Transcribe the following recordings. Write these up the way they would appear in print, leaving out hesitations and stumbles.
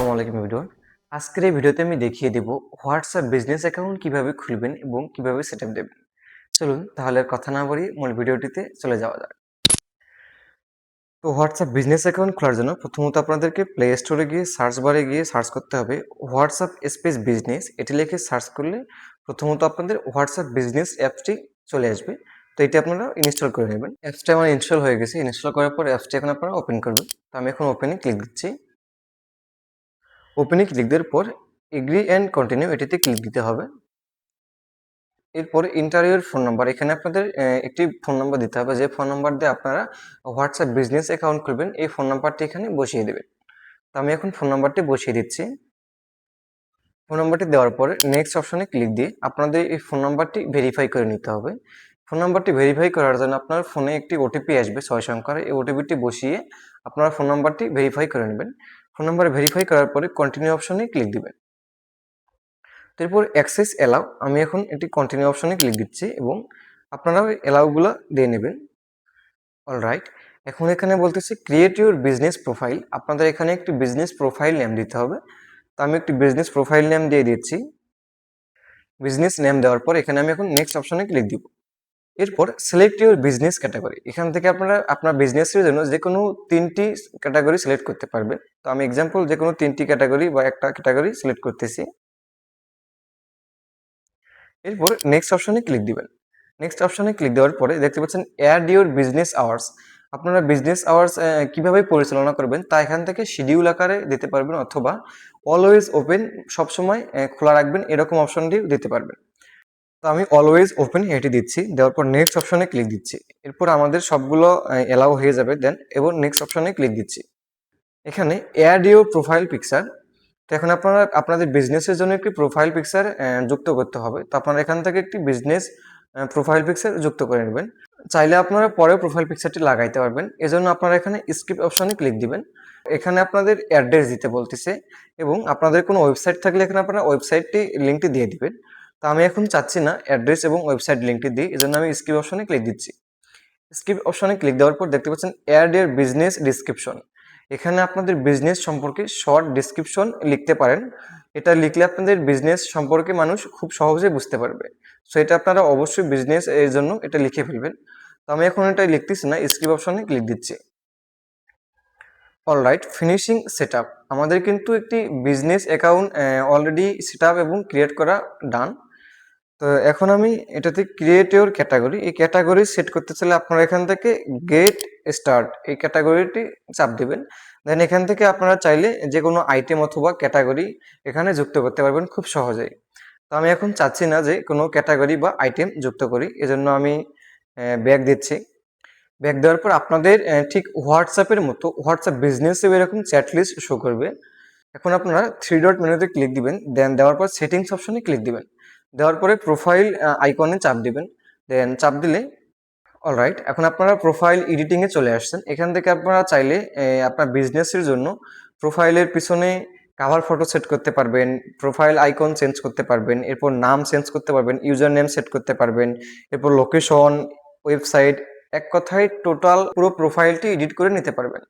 আসসালামু আলাইকুম এভরিওয়ান। আজকের এই ভিডিওতে আমি দেখিয়ে দেব হোয়াটসঅ্যাপ বিজনেস অ্যাকাউন্ট কিভাবে খুলবেন এবং কিভাবে সেটআপ দেবেন। চলুন তাহলে আর কথা না বাড়িয়ে মূল ভিডিওটিতে চলে যাওয়া যাক। তো হোয়াটসঅ্যাপ বিজনেস অ্যাকাউন্ট খোলার জন্য প্রথমত আপনাদেরকে প্লে স্টোরে গিয়ে সার্চ বারে গিয়ে সার্চ করতে হবে হোয়াটসঅ্যাপ স্পেস বিজনেস। এটি লিখে সার্চ করলে প্রথমত আপনাদের হোয়াটসঅ্যাপ বিজনেস অ্যাপসটি চলে আসবে। তো এটি আপনারা ইনস্টল করে নেবেন। অ্যাপসটা আমার ইনস্টল হয়ে গেছে। ইনস্টল করার পর অ্যাপসটি এখন আপনারা ওপেন করবেন। তো আমি এখন ওপেনে ক্লিক দিচ্ছি। ওপেনে ক্লিক দেওয়ার পর এগ্রি অ্যান্ড কন্টিনিউ এটিতে ক্লিক দিতে হবে। এরপর এন্টার ইওর ফোন নাম্বার, এখানে আপনাদের একটি ফোন নাম্বার দিতে হবে, যে ফোন নাম্বার দিয়ে আপনারা হোয়াটসঅ্যাপ বিজনেস অ্যাকাউন্ট খুলবেন এই ফোন নাম্বারটি এখানে বসিয়ে দেবেন। তো আমি এখন ফোন নাম্বারটি বসিয়ে দিচ্ছি। ফোন নাম্বারটি দেওয়ার পরে নেক্সট অপশনে ক্লিক দিয়ে আপনাদের এই ফোন নাম্বারটি ভেরিফাই করে নিতে হবে। ফোন নাম্বারটি ভেরিফাই করার জন্য আপনার ফোনে একটি ওটিপি আসবে 6 সংখ্যার। এই ওটিপিটি বসিয়ে আপনারা ফোন নাম্বারটি ভেরিফাই করে নেবেন। ফোন নাম্বার ভেরিফাই করার পরে কন্টিনিউ অপশনে ক্লিক দিবেন। এরপর অ্যাক্সেস অ্যালাউ, আমি এখন এটি কন্টিনিউ অপশনে ক্লিক দিচ্ছি এবং আপনারা ওই অ্যালাউগুলো দিয়ে নেবেন। অলরাইট, এখন এখানে বলতেছে ক্রিয়েট ইউর বিজনেস প্রোফাইল, আপনাদের এখানে একটি বিজনেস প্রোফাইল নেম দিতে হবে। তো আমি একটি বিজনেস প্রোফাইল নেম দিয়ে দিচ্ছি। বিজনেস নেম দেওয়ার পর এখানে আমি এখন নেক্সট অপশনে ক্লিক দিব। এরপর সিলেক্ট ইউর বিজনেস ক্যাটাগরি, এখান থেকে আপনারা আপনার বিজনেসের জন্য যে কোনো 3টি ক্যাটাগরি সিলেক্ট করতে পারবেন। তো আমি এক্সাম্পল যে কোনো 3টি ক্যাটাগরি বা একটা ক্যাটাগরি সিলেক্ট করতেছি। এরপর নেক্সট অপশনে ক্লিক দিবেন। নেক্সট অপশনে ক্লিক দেওয়ার পরে দেখতে পাচ্ছেন অ্যাড ইউর বিজনেস আওয়ার্স, আপনারা বিজনেস আওয়ার্স কীভাবে পরিচালনা করবেন তা এখান থেকে শিডিউল আকারে দিতে পারবেন, অথবা অলওয়েজ ওপেন সবসময় খোলা রাখবেন এরকম অপশনটি দিতে পারবেন। তো আমি অলওয়েজ ওপেন এটি দিচ্ছি, দেওয়ার পর নেক্সট অপশনে ক্লিক দিচ্ছি। এরপর আমাদের সবগুলো অ্যালাউ হয়ে যাবে, দেন এবং নেক্সট অপশনে ক্লিক দিচ্ছি। এখানে অ্যাড ইউর প্রোফাইল পিকচার, তো এখন আপনারা আপনাদের বিজনেসের জন্য একটি প্রোফাইল পিকচার যুক্ত করতে হবে। তো আপনারা এখান থেকে একটি বিজনেস প্রোফাইল পিকচার যুক্ত করে নেবেন। চাইলে আপনারা পরেও প্রোফাইল পিকচারটি লাগাইতে পারবেন, এজন্য আপনারা এখানে স্কিপ অপশনে ক্লিক দিবেন। এখানে আপনাদের অ্যাড্রেস দিতে বলতেছে এবং আপনাদের কোনো ওয়েবসাইট থাকলে এখানে আপনারা ওয়েবসাইটটি লিঙ্কটি দিয়ে দিবেন। তো আমি এখন চাচ্ছি না অ্যাড্রেস এবং ওয়েবসাইট লিঙ্কটি দিই, এজন্য আমি স্কিপ অপশনে ক্লিক দিচ্ছি। স্কিপ অপশনে ক্লিক দেওয়ার পর দেখতে পাচ্ছেন অ্যাড এর বিজনেস ডিসক্রিপশন, এখানে আপনাদের বিজনেস সম্পর্কে শর্ট ডিসক্রিপশন লিখতে পারেন। এটা লিখলে আপনাদের বিজনেস সম্পর্কে মানুষ খুব সহজে বুঝতে পারবে। সো এটা আপনারা অবশ্যই বিজনেস এর জন্য এটা লিখে ফেলবেন। তো আমি এখন এটা লিখতেছি না, স্কিপ অপশনে ক্লিক দিচ্ছি। অলরাইট, ফিনিশিং সেটআপ, আমাদের কিন্তু একটি বিজনেস অ্যাকাউন্ট অলরেডি সেটআপ এবং ক্রিয়েট করা ডান। তো এখন আমি এটাতে ক্রিয়েট ইউর ক্যাটাগরি, এই ক্যাটাগরি সেট করতে চাইলে আপনারা এখান থেকে গেট স্টার্ট এই ক্যাটাগরিটি চাপ দিবেন। দেন এখান থেকে আপনারা চাইলে যে কোনো আইটেম অথবা ক্যাটাগরি এখানে যুক্ত করতে পারবেন খুব সহজেই। তো আমি এখন চাচ্ছি না যে কোনো ক্যাটাগরি বা আইটেম যুক্ত করি, এজন্য আমি ব্যাক দিচ্ছি। ব্যাক দেওয়ার পর আপনাদের ঠিক হোয়াটসঅ্যাপের মতো হোয়াটসঅ্যাপ বিজনেসেও এরকম চ্যাট লিস্ট শো করবে। এখন আপনারা 3 ডট মেনুতে ক্লিক দিবেন, দেন দেওয়ার পর সেটিংস অপশনে ক্লিক দিবেন। দেওয়ার পরে প্রোফাইল আইকনে চাপ দিবেন, দেন চাপ দিলে অলরাইট, এখন আপনারা প্রোফাইল এডিটিংয়ে চলে আসছেন। এখান থেকে আপনারা চাইলে আপনার বিজনেসের জন্য প্রোফাইলের পিছনে কাভার ফটো সেট করতে পারবেন, প্রোফাইল আইকন চেঞ্জ করতে পারবেন, এরপর নাম চেঞ্জ করতে পারবেন, ইউজার নেম সেট করতে পারবেন, এরপর লোকেশন, ওয়েবসাইট, এক কথায় টোটাল পুরো প্রোফাইলটি এডিট করে নিতে পারবেন।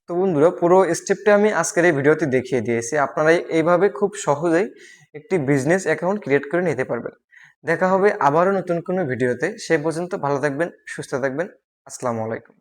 তো বন্ধুরা, পুরো স্টেপটা আমি আজকের এই ভিডিওতে দেখিয়ে দিয়েছি, আপনারা এইভাবে খুব সহজেই একটি বিজনেস অ্যাকাউন্ট ক্রিয়েট করে নিতে পারবেন। দেখা হবে আবারও নতুন কোনো ভিডিওতে, সে পর্যন্ত ভালো থাকবেন, সুস্থ থাকবেন। আসসালামু আলাইকুম।